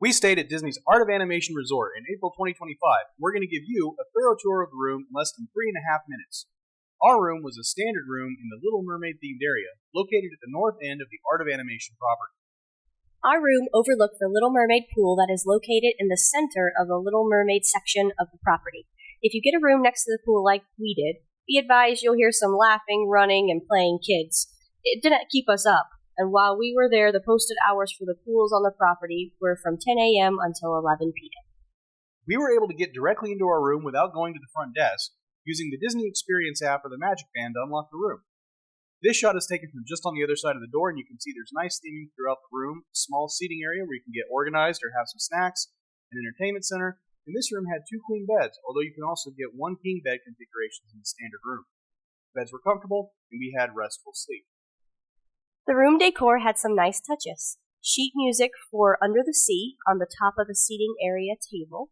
We stayed at Disney's Art of Animation Resort in April 2025. We're going to give you a thorough tour of the room in less than 3.5 minutes. Our room was a standard room in the Little Mermaid themed area, located at the north end of the Art of Animation property. Our room overlooked the Little Mermaid pool that is located in the center of the Little Mermaid section of the property. If you get a room next to the pool like we did, be advised you'll hear some laughing, running, and playing kids. It didn't keep us up, and while we were there, the posted hours for the pools on the property were from 10 a.m. until 11 p.m. We were able to get directly into our room without going to the front desk, using the Disney Experience app or the Magic Band to unlock the room. This shot is taken from just on the other side of the door, and you can see there's nice theming throughout the room, a small seating area where you can get organized or have some snacks, an entertainment center, and this room had 2 queen beds, although you can also get 1 king bed configurations in the standard room. The beds were comfortable, and we had restful sleep. The room decor had some nice touches. Sheet music for Under the Sea on the top of the seating area table,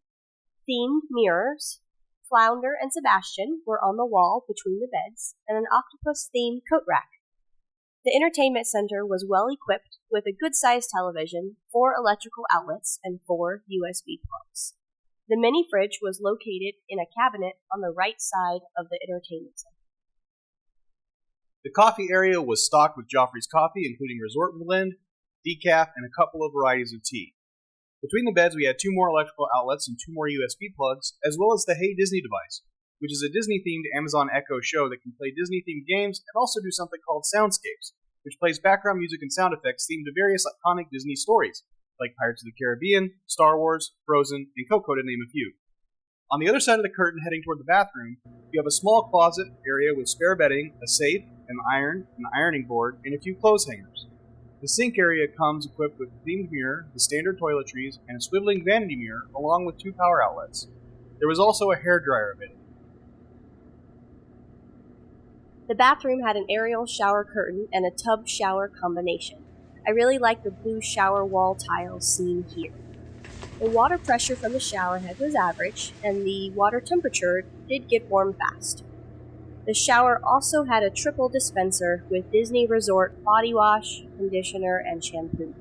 themed mirrors, Flounder and Sebastian were on the wall between the beds, and an octopus-themed coat rack. The entertainment center was well equipped with a good-sized television, 4 electrical outlets, and 4 USB plugs. The mini fridge was located in a cabinet on the right side of the entertainment center. The coffee area was stocked with Joffrey's coffee, including Resort Blend, decaf, and a couple of varieties of tea. Between the beds, we had 2 more electrical outlets and 2 more USB plugs, as well as the Hey Disney device, which is a Disney-themed Amazon Echo show that can play Disney-themed games and also do something called Soundscapes, which plays background music and sound effects themed to various iconic Disney stories, like Pirates of the Caribbean, Star Wars, Frozen, and Coco, to name a few. On the other side of the curtain heading toward the bathroom, you have a small closet area with spare bedding, a safe, an iron, an ironing board, and a few clothes hangers. The sink area comes equipped with a themed mirror, the standard toiletries, and a swiveling vanity mirror, along with 2 power outlets. There was also a hairdryer available. The bathroom had an aerial shower curtain and a tub shower combination. I really like the blue shower wall tiles seen here. The water pressure from the shower head was average, and the water temperature did get warm fast. The shower also had a triple dispenser with Disney Resort body wash, conditioner, and shampoo.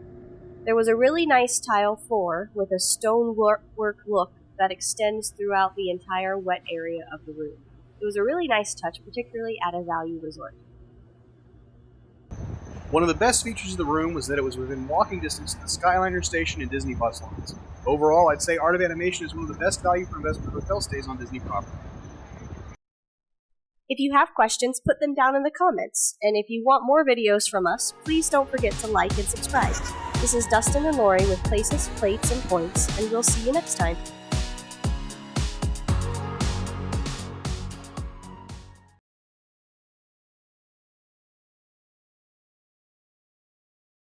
There was a really nice tile floor with a stonework look that extends throughout the entire wet area of the room. It was a really nice touch, particularly at a value resort. One of the best features of the room was that it was within walking distance to the Skyliner station and Disney bus lines. Overall, I'd say Art of Animation is one of the best value for investment hotel stays on Disney property. If you have questions, put them down in the comments. And if you want more videos from us, please don't forget to like and subscribe. This is Dustin and Lori with Places, Plates, and Points, and we'll see you next time.